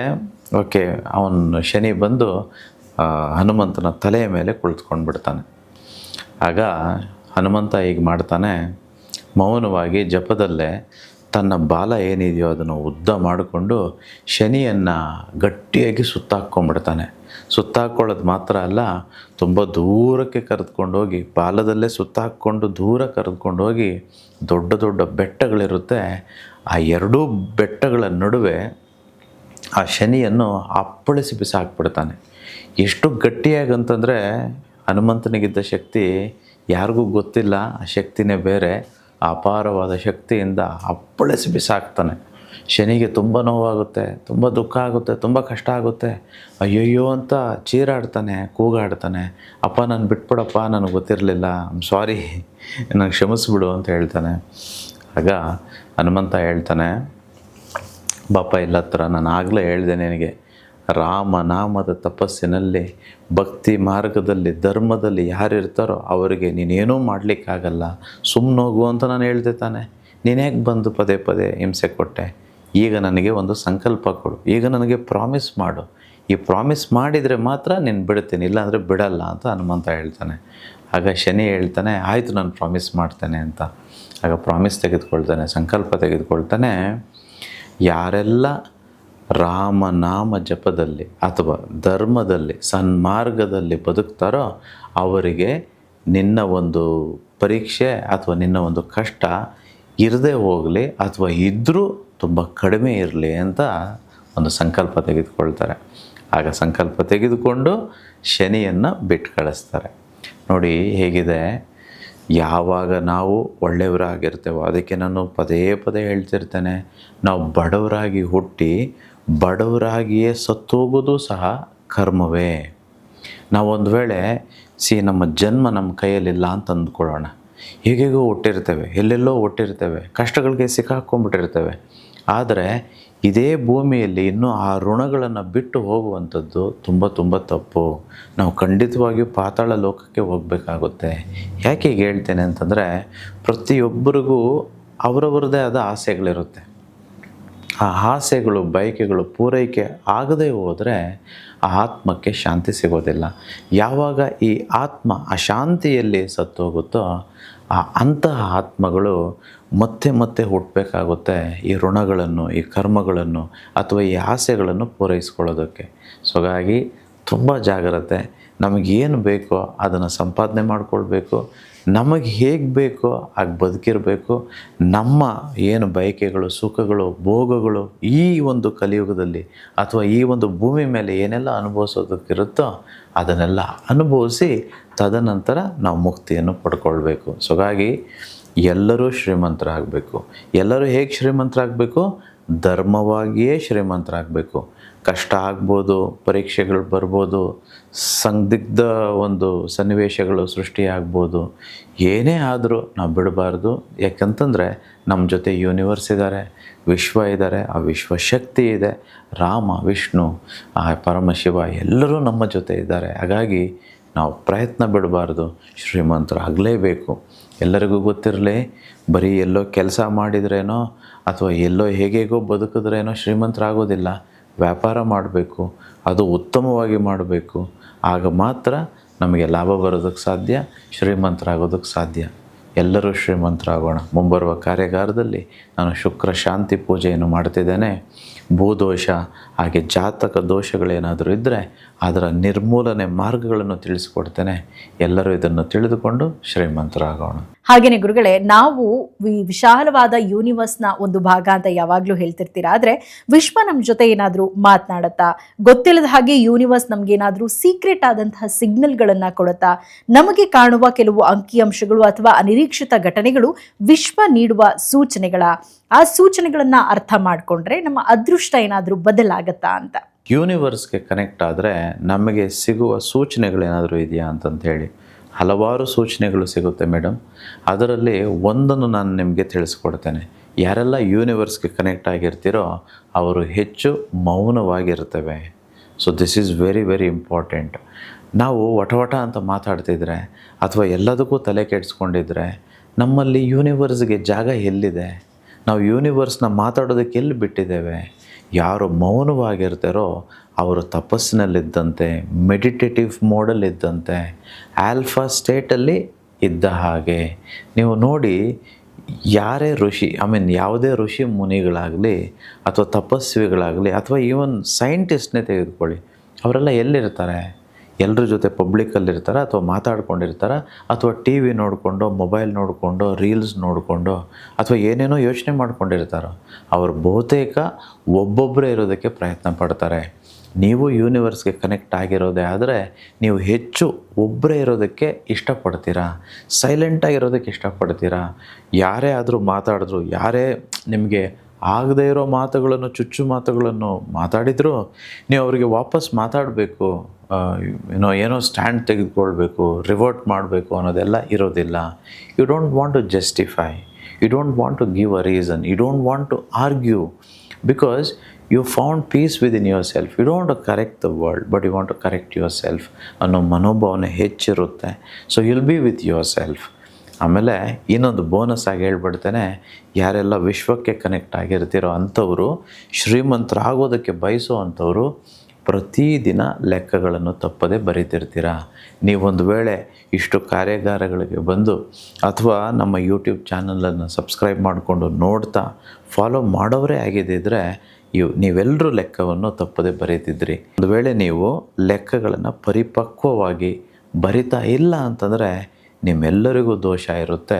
ಓಕೆ, ಅವನು ಶನಿ ಬಂದು ಹನುಮಂತನ ತಲೆಯ ಮೇಲೆ ಕುಳಿತುಕೊಂಡು ಬಿಡ್ತಾನೆ. ಆಗ ಹನುಮಂತ ಈಗ ಮಾಡ್ತಾನೆ, ಮೌನವಾಗಿ ಜಪದಲ್ಲೇ ತನ್ನ ಬಾಲ ಏನಿದೆಯೋ ಅದನ್ನು ಉದ್ದ ಮಾಡಿಕೊಂಡು ಶನಿಯನ್ನು ಗಟ್ಟಿಯಾಗಿ ಸುತ್ತಾಕ್ಕೊಂಡ್ಬಿಡ್ತಾನೆ. ಸುತ್ತಾಕ್ಕೊಳ್ಳೋದು ಮಾತ್ರ ಅಲ್ಲ, ತುಂಬ ದೂರಕ್ಕೆ ಕರೆದುಕೊಂಡೋಗಿ, ಬಾಲದಲ್ಲೇ ಸುತ್ತಾಕ್ಕೊಂಡು ದೂರ ಕರೆದುಕೊಂಡೋಗಿ ದೊಡ್ಡ ದೊಡ್ಡ ಬೆಟ್ಟಗಳಿರುತ್ತೆ, ಆ ಎರಡೂ ಬೆಟ್ಟಗಳ ನಡುವೆ ಆ ಶನಿಯನ್ನು ಅಪ್ಪಳಿಸಿ ಬಿಸಾಕ್ಬಿಡ್ತಾನೆ. ಎಷ್ಟು ಗಟ್ಟಿಯಾಗಂತಂದರೆ ಹನುಮಂತನಿಗಿದ್ದ ಶಕ್ತಿ ಯಾರಿಗೂ ಗೊತ್ತಿಲ್ಲ, ಆ ಶಕ್ತಿನೇ ಬೇರೆ. ಆ ಅಪಾರವಾದ ಶಕ್ತಿಯಿಂದ ಅಪ್ಪಳಿಸಿ ಬಿಸಾಕ್ತಾನೆ. ಶನಿಗೆ ತುಂಬ ನೋವಾಗುತ್ತೆ, ತುಂಬ ದುಃಖ ಆಗುತ್ತೆ, ತುಂಬ ಕಷ್ಟ ಆಗುತ್ತೆ. ಅಯ್ಯಯ್ಯೋ ಅಂತ ಚೀರಾಡ್ತಾನೆ, ಕೂಗಾಡ್ತಾನೆ, ಅಪ್ಪ ನಾನು ಬಿಟ್ಬಿಡಪ್ಪ, ನನಗೆ ಗೊತ್ತಿರಲಿಲ್ಲ, ಸಾರಿ, ನನಗೆ ಕ್ಷಮಿಸ್ಬಿಡು ಅಂತ ಹೇಳ್ತಾನೆ. ಆಗ ಹನುಮಂತ ಹೇಳ್ತಾನೆ, ಬಾಪ ಇಲ್ಲ ಹತ್ರ, ನಾನು ಆಗಲೇ ಹೇಳಿದೆ ನಿನಗೆ, ರಾಮನಾಮದ ತಪಸ್ಸಿನಲ್ಲಿ, ಭಕ್ತಿ ಮಾರ್ಗದಲ್ಲಿ, ಧರ್ಮದಲ್ಲಿ ಯಾರಿರ್ತಾರೋ ಅವರಿಗೆ ನೀನೇನೂ ಮಾಡಲಿಕ್ಕಾಗಲ್ಲ, ಸುಮ್ಮನೋಗು ಅಂತ ನಾನು ಹೇಳ್ದೆ ತಾನೆ. ನೀನ್ಯಾಕೆ ಬಂದು ಪದೇ ಪದೇ ಹಿಂಸೆ ಕೊಟ್ಟೆ? ಈಗ ನನಗೆ ಒಂದು ಸಂಕಲ್ಪ ಕೊಡು, ಈಗ ನನಗೆ ಪ್ರಾಮಿಸ್ ಮಾಡು, ಈ ಪ್ರಾಮಿಸ್ ಮಾಡಿದರೆ ಮಾತ್ರ ನೀನು ಬಿಡ್ತೀನಿ, ಇಲ್ಲಾಂದರೆ ಬಿಡಲ್ಲ ಅಂತ ಹನುಮಂತ ಹೇಳ್ತಾನೆ. ಆಗ ಶನಿ ಹೇಳ್ತಾನೆ, ಆಯಿತು ನಾನು ಪ್ರಾಮಿಸ್ ಮಾಡ್ತೇನೆ ಅಂತ. ಆಗ ಪ್ರಾಮಿಸ್ ತೆಗೆದುಕೊಳ್ತಾನೆ, ಸಂಕಲ್ಪ ತೆಗೆದುಕೊಳ್ತಾನೆ. ಯಾರೆಲ್ಲ ರಾಮನಾಮ ಜಪದಲ್ಲಿ ಅಥವಾ ಧರ್ಮದಲ್ಲಿ ಸನ್ಮಾರ್ಗದಲ್ಲಿ ಬದುಕ್ತಾರೋ ಅವರಿಗೆ ನಿನ್ನ ಒಂದು ಪರೀಕ್ಷೆ ಅಥವಾ ನಿನ್ನ ಒಂದು ಕಷ್ಟ ಇರದೇ ಹೋಗಲಿ ಅಥವಾ ಇದ್ದರೂ ತುಂಬ ಕಡಿಮೆ ಇರಲಿ ಅಂತ ಒಂದು ಸಂಕಲ್ಪ ತೆಗೆದುಕೊಳ್ತಾರೆ. ಆಗ ಸಂಕಲ್ಪ ತೆಗೆದುಕೊಂಡು ಶನಿಯನ್ನು ಬಿಟ್ಟು ಕಳಿಸ್ತಾರೆ. ನೋಡಿ ಹೇಗಿದೆ, ಯಾವಾಗ ನಾವು ಒಳ್ಳೆಯವರಾಗಿರ್ತೇವೋ, ಅದಕ್ಕೆ ನಾನು ಪದೇ ಪದೇ ಹೇಳ್ತಿರ್ತೇನೆ, ನಾವು ಬಡವರಾಗಿ ಹುಟ್ಟಿ ಬಡವರಾಗಿಯೇ ಸತ್ತೋಗೋದು ಸಹ ಕರ್ಮವೇ. ನಾವು ಒಂದು ವೇಳೆ ನಮ್ಮ ಜನ್ಮ ನಮ್ಮ ಕೈಯಲ್ಲಿಲ್ಲ ಅಂತ ಅಂದ್ಕೊಳ್ಳೋಣ, ಹೇಗೇಗೋ ಹುಟ್ಟಿರ್ತೇವೆ, ಎಲ್ಲೆಲ್ಲೋ ಹುಟ್ಟಿರ್ತೇವೆ, ಕಷ್ಟಗಳಿಗೆ ಸಿಕ್ಕಾಕ್ಕೊಂಡ್ಬಿಟ್ಟಿರ್ತೇವೆ. ಆದರೆ ಇದೇ ಭೂಮಿಯಲ್ಲಿ ಇನ್ನೂ ಆ ಋಣಗಳನ್ನು ಬಿಟ್ಟು ಹೋಗುವಂಥದ್ದು ತುಂಬ ತಪ್ಪು. ನಾವು ಖಂಡಿತವಾಗಿಯೂ ಪಾತಾಳ ಲೋಕಕ್ಕೆ ಹೋಗಬೇಕಾಗುತ್ತೆ. ಯಾಕೆ ಹೀಗೆ ಹೇಳ್ತೇನೆ ಅಂತಂದರೆ, ಪ್ರತಿಯೊಬ್ಬರಿಗೂ ಅವರವರದೇ ಆದ ಆಸೆಗಳಿರುತ್ತೆ. ಆ ಆಸೆಗಳು, ಬಯಕೆಗಳು ಪೂರೈಕೆ ಆಗದೇ ಹೋದರೆ ಆ ಆತ್ಮಕ್ಕೆ ಶಾಂತಿ ಸಿಗೋದಿಲ್ಲ. ಯಾವಾಗ ಈ ಆತ್ಮ ಅಶಾಂತಿಯಲ್ಲಿ ಸತ್ತೋಗುತ್ತೋ ಅಂತಹ ಆತ್ಮಗಳು ಮತ್ತೆ ಹುಟ್ಟಬೇಕಾಗುತ್ತೆ ಈ ಋಣಗಳನ್ನು, ಈ ಕರ್ಮಗಳನ್ನು ಅಥವಾ ಈ ಆಸೆಗಳನ್ನು ಪೂರೈಸ್ಕೊಳ್ಳೋದಕ್ಕೆ. ಸೊ ಹಾಗಾಗಿ ತುಂಬ ಜಾಗ್ರತೆ. ನಮಗೇನು ಬೇಕೋ ಅದನ್ನು ಸಂಪಾದನೆ ಮಾಡಿಕೊಳ್ಬೇಕು. ನಮಗೆ ಹೇಗೆ ಬೇಕೋ ಹಾಗೆ ಬದುಕಿರಬೇಕು. ನಮ್ಮ ಏನು ಬಯಕೆಗಳು, ಸುಖಗಳು, ಭೋಗಗಳು ಈ ಒಂದು ಕಲಿಯುಗದಲ್ಲಿ ಅಥವಾ ಈ ಒಂದು ಭೂಮಿ ಮೇಲೆ ಏನೆಲ್ಲ ಅನುಭವಿಸೋದಕ್ಕಿರುತ್ತೋ ಅದನ್ನೆಲ್ಲ ಅನುಭವಿಸಿ ತದನಂತರ ನಾವು ಮುಕ್ತಿಯನ್ನು ಪಡ್ಕೊಳ್ಬೇಕು. ಸೊ ಹಾಗಾಗಿ ಎಲ್ಲರೂ ಶ್ರೀಮಂತರಾಗಬೇಕು. ಎಲ್ಲರೂ ಹೇಗೆ ಶ್ರೀಮಂತರಾಗಬೇಕು? ಧರ್ಮವಾಗಿಯೇ ಶ್ರೀಮಂತರಾಗಬೇಕು. ಕಷ್ಟ ಆಗ್ಬೋದು, ಪರೀಕ್ಷೆಗಳು ಬರ್ಬೋದು, ಸಂದಿಗ್ಧ ಒಂದು ಸನ್ನಿವೇಶಗಳು ಸೃಷ್ಟಿಯಾಗ್ಬೋದು. ಏನೇ ಆದರೂ ನಾವು ಬಿಡಬಾರ್ದು. ಯಾಕಂತಂದರೆ ನಮ್ಮ ಜೊತೆ ಯೂನಿವರ್ಸ್ ಇದ್ದಾರೆ, ವಿಶ್ವ ಇದ್ದಾರೆ, ಆ ವಿಶ್ವಶಕ್ತಿ ಇದೆ, ರಾಮ, ವಿಷ್ಣು, ಆ ಪರಮಶಿವ ಎಲ್ಲರೂ ನಮ್ಮ ಜೊತೆ ಇದ್ದಾರೆ. ಹಾಗಾಗಿ ನಾವು ಪ್ರಯತ್ನ ಬಿಡಬಾರ್ದು, ಶ್ರೀಮಂತರಾಗಲೇಬೇಕು. ಎಲ್ಲರಿಗೂ ಗೊತ್ತಿರಲಿ, ಬರೀ ಎಲ್ಲೋ ಕೆಲಸ ಮಾಡಿದ್ರೇನೋ ಅಥವಾ ಎಲ್ಲೋ ಹೇಗೇಗೋ ಬದುಕಿದ್ರೇನೋ ಶ್ರೀಮಂತರಾಗೋದಿಲ್ಲ. ವ್ಯಾಪಾರ ಮಾಡಬೇಕು, ಅದು ಉತ್ತಮವಾಗಿ ಮಾಡಬೇಕು. ಆಗ ಮಾತ್ರ ನಮಗೆ ಲಾಭ ಬರೋದಕ್ಕೆ ಸಾಧ್ಯ, ಶ್ರೀಮಂತರಾಗೋದಕ್ಕೆ ಸಾಧ್ಯ. ಎಲ್ಲರೂ ಶ್ರೀಮಂತರಾಗೋಣ. ಮುಂಬರುವ ಕಾರ್ಯಾಗಾರದಲ್ಲಿ ನಾನು ಶುಕ್ರ ಶಾಂತಿ ಪೂಜೆಯನ್ನು ಮಾಡ್ತಿದ್ದೇನೆ. ಭೂದೋಷ ಹಾಗೆ ಜಾತಕ ದೋಷಗಳೇನಾದರೂ ಇದ್ದರೆ ಅದರ ನಿರ್ಮೂಲನೆ ಮಾರ್ಗಗಳನ್ನು ತಿಳಿಸಿಕೊಡ್ತೇನೆ. ಎಲ್ಲರೂ ಇದನ್ನು ತಿಳಿದುಕೊಂಡು ಶ್ರೀಮಂತರಾಗೋಣ. ಹಾಗೇನೆ ಗುರುಗಳೇ, ನಾವು ವಿಶಾಲವಾದ ಯೂನಿವರ್ಸ್ನ ಒಂದು ಭಾಗ ಅಂತ ಯಾವಾಗಲೂ ಹೇಳ್ತಿರ್ತೀರಾ, ಆದರೆ ವಿಶ್ವ ನಮ್ಮ ಜೊತೆ ಏನಾದರೂ ಮಾತನಾಡುತ್ತಾ, ಗೊತ್ತಿಲ್ಲದ ಹಾಗೆ ಯೂನಿವರ್ಸ್ ನಮಗೇನಾದರೂ ಸೀಕ್ರೆಟ್ ಆದಂತಹ ಸಿಗ್ನಲ್ಗಳನ್ನು ಕೊಡುತ್ತಾ, ನಮಗೆ ಕಾಣುವ ಕೆಲವು ಅಂಕಿಅಂಶಗಳು ಅಥವಾ ಅನಿರೀಕ್ಷಿತ ಘಟನೆಗಳು ವಿಶ್ವ ನೀಡುವ ಸೂಚನೆಗಳ, ಆ ಸೂಚನೆಗಳನ್ನು ಅರ್ಥ ಮಾಡಿಕೊಂಡ್ರೆ ನಮ್ಮ ಅದೃಷ್ಟ ಏನಾದರೂ ಬದಲಾಗತ್ತಾ ಅಂತ. ಯೂನಿವರ್ಸ್ಗೆ ಕನೆಕ್ಟ್ ಆದರೆ ನಮಗೆ ಸಿಗುವ ಸೂಚನೆಗಳೇನಾದರೂ ಇದೆಯಾ ಅಂತಂತ ಹೇಳಿ ಹಲವಾರು ಸೂಚನೆಗಳು ಸಿಗುತ್ತೆ ಮೇಡಮ್. ಅದರಲ್ಲಿ ಒಂದನ್ನು ನಾನು ನಿಮಗೆ ತಿಳಿಸ್ಕೊಡ್ತೇನೆ. ಯಾರೆಲ್ಲ ಯೂನಿವರ್ಸ್ಗೆ ಕನೆಕ್ಟ್ ಆಗಿರ್ತೀರೋ ಅವರು ಹೆಚ್ಚು ಮೌನವಾಗಿರ್ತವೆ. So this is very important. ನಾವು ವಟ ಅಂತ ಮಾತಾಡ್ತಿದ್ರೆ ಅಥವಾ ಎಲ್ಲದಕ್ಕೂ ತಲೆ ಕೆಡಿಸ್ಕೊಂಡಿದ್ರೆ ನಮ್ಮಲ್ಲಿ ಯೂನಿವರ್ಸ್ಗೆ ಜಾಗ ಎಲ್ಲಿದೆ? ನಾವು ಯೂನಿವರ್ಸ್ನ ಮಾತಾಡೋದಕ್ಕೆ ಎಲ್ಲಿ ಬಿಟ್ಟಿದ್ದೇವೆ? ಯಾರು ಮೌನವಾಗಿರ್ತಾರೋ ಅವರು ತಪಸ್ಸಿನಲ್ಲಿದ್ದಂತೆ, ಮೆಡಿಟೇಟಿವ್ ಮೋಡಲ್ಲಿದ್ದಂತೆ, ಆಲ್ಫಾ ಸ್ಟೇಟಲ್ಲಿ ಇದ್ದ ಹಾಗೆ. ನೀವು ನೋಡಿ, ಯಾರೇ ಋಷಿ, ಯಾವುದೇ ಋಷಿ ಮುನಿಗಳಾಗಲಿ ಅಥವಾ ತಪಸ್ವಿಗಳಾಗಲಿ ಅಥವಾ ಈವನ್ ಸೈಂಟಿಸ್ಟ್ನೇ ತೆಗೆದುಕೊಳ್ಳಿ, ಅವರೆಲ್ಲ ಎಲ್ಲಿರ್ತಾರೆ? ಎಲ್ಲರ ಜೊತೆ ಪಬ್ಲಿಕ್ಕಲ್ಲಿರ್ತಾರೆ ಅಥವಾ ಮಾತಾಡ್ಕೊಂಡಿರ್ತಾರೆ ಅಥವಾ ಟಿ ವಿ ನೋಡಿಕೊಂಡು, ಮೊಬೈಲ್ ನೋಡಿಕೊಂಡು, ರೀಲ್ಸ್ ನೋಡಿಕೊಂಡು ಅಥವಾ ಏನೇನೋ ಯೋಚನೆ ಮಾಡ್ಕೊಂಡಿರ್ತಾರೋ. ಅವರು ಬಹುತೇಕ ಒಬ್ಬೊಬ್ಬರೇ ಇರೋದಕ್ಕೆ ಪ್ರಯತ್ನ ಪಡ್ತಾರೆ. ನೀವು ಯೂನಿವರ್ಸ್ಗೆ ಕನೆಕ್ಟ್ ಆಗಿರೋದೇ ಆದರೆ ನೀವು ಹೆಚ್ಚು ಒಬ್ಬರೇ ಇರೋದಕ್ಕೆ ಇಷ್ಟಪಡ್ತೀರಾ, ಸೈಲೆಂಟಾಗಿರೋದಕ್ಕೆ ಇಷ್ಟಪಡ್ತೀರಾ. ಯಾರೇ ಆದರೂ ಮಾತಾಡಿದ್ರು, ಯಾರೇ ನಿಮಗೆ ಆಗದೇ ಇರೋ ಮಾತುಗಳನ್ನು, ಚುಚ್ಚು ಮಾತುಗಳನ್ನು ಮಾತಾಡಿದರೂ ನೀವು ಅವರಿಗೆ ವಾಪಸ್ ಮಾತಾಡಬೇಕು, ಏನೋ ಸ್ಟ್ಯಾಂಡ್ ತೆಗೆದುಕೊಳ್ಬೇಕು, ರಿವರ್ಟ್ ಮಾಡಬೇಕು ಅನ್ನೋದೆಲ್ಲ ಇರೋದಿಲ್ಲ. You don't want to justify, you don't want to give a reason, you don't want to argue, because you found peace within yourself. You don't correct the world, but you want to correct yourself ಅನ್ನೋ ಮನೋಭಾವನೆ ಹೆಚ್ಚಿರುತ್ತೆ. So you'll be with yourself. ಆಮೇಲೆ ಇನ್ನೊಂದು bonus ಆಗಿ ಹೇಳ್ಬಿಡ್ತೇನೆ, ಯಾರೆಲ್ಲ ವಿಶ್ವಕ್ಕೆ connect ಆಗಿರ್ತೀರೋ ಅಂಥವರು, ಶ್ರೀಮಂತರಾಗೋದಕ್ಕೆ ಬಯಸೋ ಅಂಥವರು ಪ್ರತಿದಿನ ಲೆಕ್ಕಗಳನ್ನು ತಪ್ಪದೆ ಬರೀತಿರ್ತೀರ. ನೀವೊಂದು ವೇಳೆ ಇಷ್ಟು ಕಾರ್ಯಾಗಾರಗಳಿಗೆ ಬಂದು ಅಥವಾ ನಮ್ಮ ಯೂಟ್ಯೂಬ್ ಚಾನಲನ್ನು ಸಬ್ಸ್ಕ್ರೈಬ್ ಮಾಡಿಕೊಂಡು ನೋಡ್ತಾ ಫಾಲೋ ಮಾಡೋರೇ ಆಗಿದ್ದಿದ್ರೆ ನೀವೆಲ್ಲರೂ ಲೆಕ್ಕವನ್ನು ತಪ್ಪದೆ ಬರೀತಿದ್ರಿ. ಒಂದು ವೇಳೆ ನೀವು ಲೆಕ್ಕಗಳನ್ನು ಪರಿಪಕ್ವವಾಗಿ ಬರಿತಾ ಇಲ್ಲ ಅಂತಂದರೆ ನಿಮ್ಮೆಲ್ಲರಿಗೂ ದೋಷ ಇರುತ್ತೆ.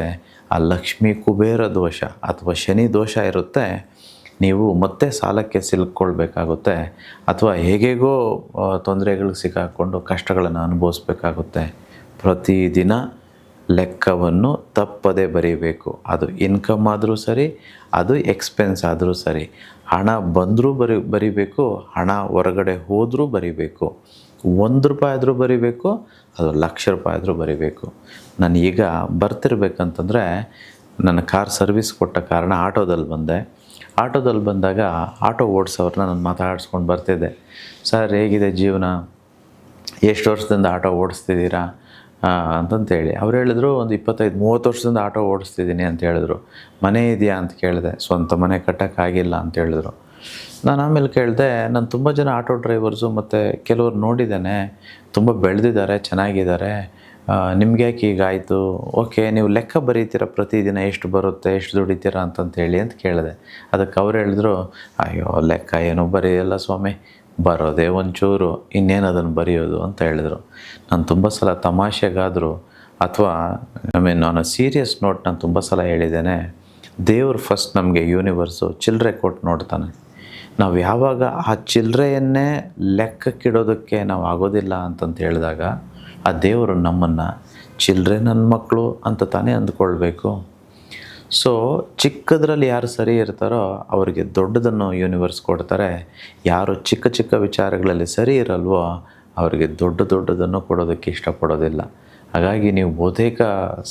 ಆ ಲಕ್ಷ್ಮೀ ಕುಬೇರ ದೋಷ ಅಥವಾ ಶನಿ ದೋಷ ಇರುತ್ತೆ. ನೀವು ಮತ್ತೆ ಸಾಲಕ್ಕೆ ಸಿಲುಕ್ಕೊಳ್ಬೇಕಾಗುತ್ತೆ ಅಥವಾ ಹೇಗೇಗೋ ತೊಂದರೆಗಳಿಗೆ ಸಿಕ್ಕಾಕ್ಕೊಂಡು ಕಷ್ಟಗಳನ್ನು ಅನುಭವಿಸ್ಬೇಕಾಗುತ್ತೆ. ಪ್ರತಿದಿನ ಲೆಕ್ಕವನ್ನು ತಪ್ಪದೇ ಬರೀಬೇಕು. ಅದು ಇನ್ಕಮ್ ಆದರೂ ಸರಿ, ಅದು ಎಕ್ಸ್ಪೆನ್ಸ್ ಆದರೂ ಸರಿ. ಹಣ ಬಂದರೂ ಬರೀಬೇಕು, ಹಣ ಹೊರಗಡೆ ಹೋದರೂ ಬರೀಬೇಕು. 1 ರೂಪಾಯಿ ಆದರೂ ಬರೀಬೇಕು, ಅದು 1,00,000 ರೂಪಾಯಿ ಆದರೂ ಬರೀಬೇಕು. ನಾನು ಈಗ ಬರ್ತಿರ್ಬೇಕಂತಂದರೆ ನನ್ನ ಕಾರ್ ಸರ್ವಿಸ್ ಕೊಟ್ಟ ಕಾರಣ ಆಟೋದಲ್ಲಿ ಬಂದೆ. ಆಟೋದಲ್ಲಿ ಬಂದಾಗ ಆಟೋ ಓಡಿಸೋರನ್ನ ನಾನು ಮಾತಾಡಿಸ್ಕೊಂಡು ಬರ್ತಿದ್ದೆ. ಸರ್ ಹೇಗಿದೆ ಜೀವನ, ಎಷ್ಟು ವರ್ಷದಿಂದ ಆಟೋ ಓಡಿಸ್ತಿದ್ದೀರಾ ಅಂತಂತೇಳಿ. ಅವ್ರು ಹೇಳಿದ್ರು ಒಂದು 25-30 ವರ್ಷದಿಂದ ಆಟೋ ಓಡಿಸ್ತಿದ್ದೀನಿ ಅಂತ ಹೇಳಿದ್ರು. ಮನೆ ಇದೆಯಾ ಅಂತ ಕೇಳಿದೆ, ಸ್ವಂತ ಮನೆ ಕಟ್ಟೋಕ್ಕಾಗಿಲ್ಲ ಅಂತ ಹೇಳಿದ್ರು. ನಾನು ಆಮೇಲೆ ಕೇಳಿದೆ, ನಾನು ತುಂಬ ಜನ ಆಟೋ ಡ್ರೈವರ್ಸು ಮತ್ತು ಕೆಲವ್ರು ನೋಡಿದ್ದೇನೆ, ತುಂಬ ಬೆಳೆದಿದ್ದಾರೆ, ಚೆನ್ನಾಗಿದ್ದಾರೆ, ನಿಮ್ಗೆ ಯಾಕೆ ಹೀಗಾಯಿತು? ಓಕೆ, ನೀವು ಲೆಕ್ಕ ಬರೀತೀರ ಪ್ರತಿದಿನ ಎಷ್ಟು ಬರುತ್ತೆ, ಎಷ್ಟು ದುಡಿತೀರಾ ಅಂತಂತೇಳಿ ಅಂತ ಕೇಳಿದೆ. ಅದಕ್ಕೆ ಅವ್ರು ಹೇಳಿದ್ರು, ಅಯ್ಯೋ ಲೆಕ್ಕ ಏನೂ ಬರೆಯಲ್ಲ ಸ್ವಾಮಿ, ಬರೋದೇ ಒಂಚೂರು, ಇನ್ನೇನು ಅದನ್ನು ಬರೆಯೋದು ಅಂತ ಹೇಳಿದರು. ನಾನು ತುಂಬ ಸಲ ತಮಾಷೆಗಾದರೂ ಅಥವಾ ನಾನು ಸೀರಿಯಸ್ ನೋಟ್ ನಾನು ತುಂಬ ಸಲ ಹೇಳಿದ್ದೇನೆ, ದೇವರು ಫಸ್ಟ್ ನಮಗೆ ಯೂನಿವರ್ಸು ಚಿಲ್ಲರೆ ಕೊಟ್ಟು ನೋಡ್ತಾನೆ. ನಾವು ಯಾವಾಗ ಆ ಚಿಲ್ಲರೆಯನ್ನೇ ಲೆಕ್ಕಕ್ಕಿಡೋದಕ್ಕೆ ನಾವು ಆಗೋದಿಲ್ಲ ಅಂತಂತ ಹೇಳಿದಾಗ ಆ ದೇವರು ನಮ್ಮನ್ನು ಚಿಲ್ಲರೆ ನನ್ನ ಮಕ್ಕಳು ಅಂತ ತಾನೇ ಅಂದ್ಕೊಳ್ಬೇಕು. ಸೊ ಚಿಕ್ಕದ್ರಲ್ಲಿ ಯಾರು ಸರಿ ಇರ್ತಾರೋ ಅವರಿಗೆ ದೊಡ್ಡದನ್ನು ಯೂನಿವರ್ಸ್ ಕೊಡ್ತಾರೆ. ಯಾರು ಚಿಕ್ಕ ಚಿಕ್ಕ ವಿಚಾರಗಳಲ್ಲಿ ಸರಿ ಇರಲ್ವೋ ಅವರಿಗೆ ದೊಡ್ಡದನ್ನು ಕೊಡೋದಕ್ಕೆ ಇಷ್ಟಪಡೋದಿಲ್ಲ. ಹಾಗಾಗಿ ನೀವು ಬಹುತೇಕ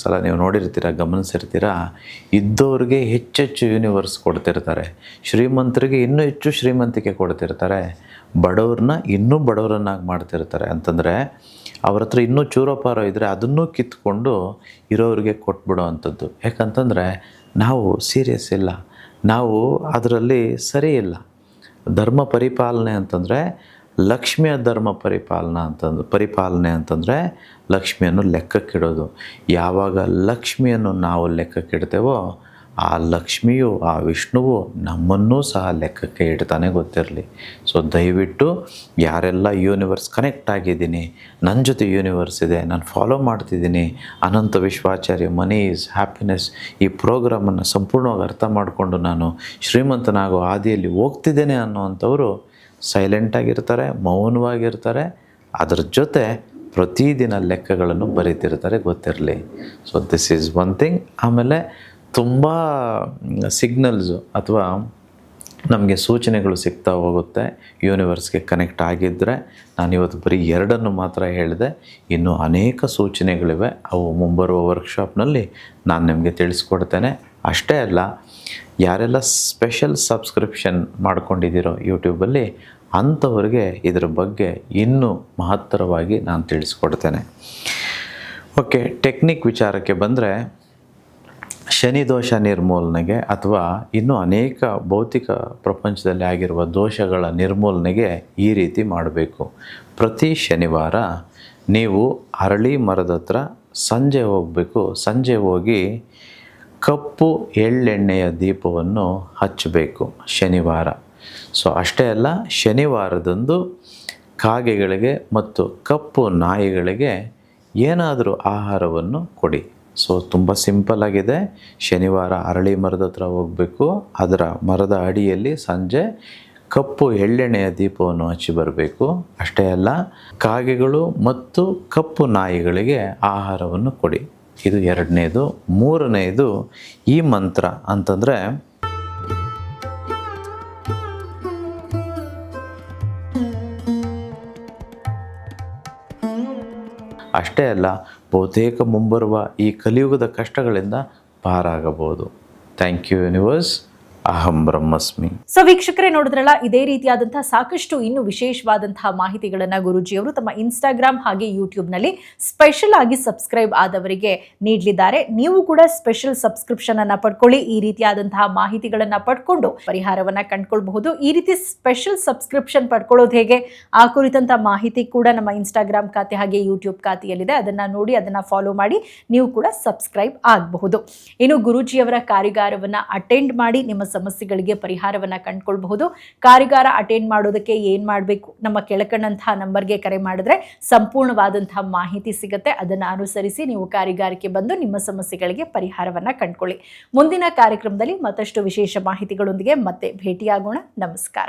ಸಲ ನೀವು ನೋಡಿರ್ತೀರ, ಗಮನಿಸಿರ್ತೀರ, ಇದ್ದವ್ರಿಗೆ ಹೆಚ್ಚೆಚ್ಚು ಯೂನಿವರ್ಸ್ ಕೊಡ್ತಿರ್ತಾರೆ, ಶ್ರೀಮಂತರಿಗೆ ಇನ್ನೂ ಹೆಚ್ಚು ಶ್ರೀಮಂತಿಕೆ ಕೊಡ್ತಿರ್ತಾರೆ, ಬಡವ್ರನ್ನ ಇನ್ನೂ ಬಡವರನ್ನಾಗಿ ಮಾಡ್ತಿರ್ತಾರೆ. ಅಂತಂದರೆ ಅವ್ರ ಹತ್ರ ಇನ್ನೂ ಚೂರೋಪಾರೋ ಇದ್ದರೆ ಅದನ್ನೂ ಕಿತ್ಕೊಂಡು ಇರೋರಿಗೆ ಕೊಟ್ಬಿಡೋ ಅಂಥದ್ದು. ಯಾಕಂತಂದರೆ ನಾವು ಸೀರಿಯಸ್ ಇಲ್ಲ, ನಾವು ಅದರಲ್ಲಿ ಸರಿ ಇಲ್ಲ. ಧರ್ಮ ಪರಿಪಾಲನೆ ಅಂತಂದರೆ ಲಕ್ಷ್ಮಿಯ ಧರ್ಮ ಪರಿಪಾಲನೆ ಅಂತಂದರೆ ಲಕ್ಷ್ಮಿಯನ್ನು ಲೆಕ್ಕಕ್ಕಿಡೋದು. ಯಾವಾಗ ಲಕ್ಷ್ಮಿಯನ್ನು ನಾವು ಲೆಕ್ಕಕ್ಕಿಡ್ತೇವೋ ಆ ಲಕ್ಷ್ಮಿಯು, ಆ ವಿಷ್ಣುವು ನಮ್ಮನ್ನೂ ಸಹ ಲೆಕ್ಕಕ್ಕೆ ಇಡ್ತಾನೆ, ಗೊತ್ತಿರಲಿ. ಸೊ ದಯವಿಟ್ಟು ಯಾರೆಲ್ಲ ಯೂನಿವರ್ಸ್ ಕನೆಕ್ಟ್ ಆಗಿದ್ದೀನಿ, ನನ್ನ ಜೊತೆ ಯೂನಿವರ್ಸ್ ಇದೆ, ನಾನು ಫಾಲೋ ಮಾಡ್ತಿದ್ದೀನಿ, ಅನಂತ ವಿಶ್ವಾಚಾರ್ಯ ಮನಿ ಈಸ್ ಹ್ಯಾಪಿನೆಸ್ ಈ ಪ್ರೋಗ್ರಾಮನ್ನು ಸಂಪೂರ್ಣವಾಗಿ ಅರ್ಥ ಮಾಡಿಕೊಂಡು ನಾನು ಶ್ರೀಮಂತನಾಗೋ ಹಾದಿಯಲ್ಲಿ ಹೋಗ್ತಿದ್ದೇನೆ ಅನ್ನೋವಂಥವರು ಸೈಲೆಂಟಾಗಿರ್ತಾರೆ, ಮೌನವಾಗಿರ್ತಾರೆ, ಅದರ ಜೊತೆ ಪ್ರತಿದಿನ ಲೆಕ್ಕಗಳನ್ನು ಬರೀತಿರ್ತಾರೆ, ಗೊತ್ತಿರಲಿ. So this is one thing. ಆಮೇಲೆ ತುಂಬ ಸಿಗ್ನಲ್ಸು ಅಥವಾ ನಮಗೆ ಸೂಚನೆಗಳು ಸಿಗ್ತಾ ಹೋಗುತ್ತೆ ಯೂನಿವರ್ಸ್ಗೆ ಕನೆಕ್ಟ್ ಆಗಿದ್ದರೆ. ನಾನಿವತ್ತು ಬರೀ 2 ಮಾತ್ರ ಹೇಳಿದೆ, ಇನ್ನೂ ಅನೇಕ ಸೂಚನೆಗಳಿವೆ. ಅವು ಮುಂಬರುವ ವರ್ಕ್ಶಾಪ್ನಲ್ಲಿ ನಾನು ನಿಮಗೆ ತಿಳಿಸ್ಕೊಡ್ತೇನೆ. ಅಷ್ಟೇ ಅಲ್ಲ, ಯಾರೆಲ್ಲ ಸ್ಪೆಷಲ್ ಸಬ್ಸ್ಕ್ರಿಪ್ಷನ್ ಮಾಡ್ಕೊಂಡಿದ್ದೀರೋ ಯೂಟ್ಯೂಬಲ್ಲಿ ಅಂಥವ್ರಿಗೆ ಇದರ ಬಗ್ಗೆ ಇನ್ನೂ ಮಹತ್ತರವಾಗಿ ನಾನು ತಿಳಿಸ್ಕೊಡ್ತೇನೆ. ಓಕೆ, ಟೆಕ್ನಿಕ್ ವಿಚಾರಕ್ಕೆ ಬಂದರೆ, ಶನಿ ದೋಷ ನಿರ್ಮೂಲನೆಗೆ ಅಥವಾ ಇನ್ನೂ ಅನೇಕ ಭೌತಿಕ ಪ್ರಪಂಚದಲ್ಲಿ ಆಗಿರುವ ದೋಷಗಳ ನಿರ್ಮೂಲನೆಗೆ ಈ ರೀತಿ ಮಾಡಬೇಕು. ಪ್ರತಿ ಶನಿವಾರ ನೀವು ಅರಳಿ ಮರದ ಹತ್ರ ಸಂಜೆ ಹೋಗಬೇಕು. ಸಂಜೆ ಹೋಗಿ ಕಪ್ಪು ಎಳ್ಳೆಣ್ಣೆಯ ದೀಪವನ್ನು ಹಚ್ಚಬೇಕು ಶನಿವಾರ. ಸೊ ಅಷ್ಟೇ ಅಲ್ಲ, ಶನಿವಾರದಂದು ಕಾಗೆಗಳಿಗೆ ಮತ್ತು ಕಪ್ಪು ನಾಯಿಗಳಿಗೆ ಏನಾದರೂ ಆಹಾರವನ್ನು ಕೊಡಿ. ಸೊ ತುಂಬ ಸಿಂಪಲ್ಲಾಗಿದೆ. ಶನಿವಾರ ಅರಳಿ ಮರದ ಹತ್ರ ಹೋಗಬೇಕು, ಅದರ ಮರದ ಅಡಿಯಲ್ಲಿ ಸಂಜೆ ಕಪ್ಪು ಎಳ್ಳೆಣ್ಣೆಯ ದೀಪವನ್ನು ಹಚ್ಚಿ ಬರಬೇಕು. ಅಷ್ಟೇ ಅಲ್ಲ, ಕಾಗೆಗಳು ಮತ್ತು ಕಪ್ಪು ನಾಯಿಗಳಿಗೆ ಆಹಾರವನ್ನು ಕೊಡಿ. ಇದು 2ನೇದು. 3ನೇದು ಈ ಮಂತ್ರ ಅಂತಂದರೆ, ಅಷ್ಟೇ ಅಲ್ಲ, ಬಹುತೇಕ ಮುಂಬರುವ ಈ ಕಲಿಯುಗದ ಕಷ್ಟಗಳಿಂದ ಪಾರಾಗಬಹುದು. Thank you universe. ಅಹಂ ಬ್ರಹ್ಮಸ್ಮಿ. ಸೊ ವೀಕ್ಷಕರೇ, ನೋಡಿದ್ರಲ್ಲ, ಇದೇ ರೀತಿಯಾದಂತಹ ಸಾಕಷ್ಟು ಇನ್ನು ವಿಶೇಷವಾದಂತಹ ಮಾಹಿತಿಗಳನ್ನು ಗುರೂಜಿಯವರು ತಮ್ಮ ಇನ್ಸ್ಟಾಗ್ರಾಮ್ ಹಾಗೆ ಯೂಟ್ಯೂಬ್ನಲ್ಲಿ ಸ್ಪೆಷಲ್ ಆಗಿ ಸಬ್ಸ್ಕ್ರೈಬ್ ಆದವರಿಗೆ ನೀಡಲಿದ್ದಾರೆ. ನೀವು ಕೂಡ ಸ್ಪೆಷಲ್ ಸಬ್ಸ್ಕ್ರಿಪ್ಷನ್ ಅನ್ನ ಪಡ್ಕೊಳ್ಳಿ. ಈ ರೀತಿಯಾದಂತಹ ಮಾಹಿತಿಗಳನ್ನ ಪಡ್ಕೊಂಡು ಪರಿಹಾರವನ್ನ ಕಂಡುಕೊಳ್ಬಹುದು. ಈ ರೀತಿ ಸ್ಪೆಷಲ್ ಸಬ್ಸ್ಕ್ರಿಪ್ಷನ್ ಪಡ್ಕೊಳ್ಳೋದು ಹೇಗೆ, ಆ ಕುರಿತಂತ ಮಾಹಿತಿ ಕೂಡ ನಮ್ಮ ಇನ್ಸ್ಟಾಗ್ರಾಮ್ ಖಾತೆ ಹಾಗೆ ಯೂಟ್ಯೂಬ್ ಖಾತೆಯಲ್ಲಿದೆ. ಅದನ್ನ ನೋಡಿ, ಅದನ್ನ ಫಾಲೋ ಮಾಡಿ ನೀವು ಕೂಡ ಸಬ್ಸ್ಕ್ರೈಬ್ ಆಗಬಹುದು. ಇನ್ನು ಗುರೂಜಿಯವರ ಕಾರ್ಯಾಗಾರವನ್ನ ಅಟೆಂಡ್ ಮಾಡಿ ನಿಮ್ಮ ಸಮಸ್ಯೆಗಳಿಗೆ ಪರಿಹಾರವನ್ನ ಕಂಡುಕೊಳ್ಳಬಹುದು. ಕಾರ್ಯಾಗಾರ ಅಟೆಂಡ್ ಮಾಡೋದಕ್ಕೆ ಏನ್ ಮಾಡಬೇಕು, ನಮ್ಮ ಕೆಳಕಂಡಂತಹ ನಂಬರ್ಗೆ ಕರೆ ಮಾಡಿದ್ರೆ ಸಂಪೂರ್ಣವಾದಂತಹ ಮಾಹಿತಿ ಸಿಗುತ್ತೆ. ಅದನ್ನು ಅನುಸರಿಸಿ ನೀವು ಕಾರ್ಯಾಗಾರಕ್ಕೆ ಬಂದು ನಿಮ್ಮ ಸಮಸ್ಯೆಗಳಿಗೆ ಪರಿಹಾರವನ್ನ ಕಂಡುಕೊಳ್ಳಿ. ಮುಂದಿನ ಕಾರ್ಯಕ್ರಮದಲ್ಲಿ ಮತ್ತಷ್ಟು ವಿಶೇಷ ಮಾಹಿತಿಗಳೊಂದಿಗೆ ಮತ್ತೆ ಭೇಟಿಯಾಗೋಣ. ನಮಸ್ಕಾರ.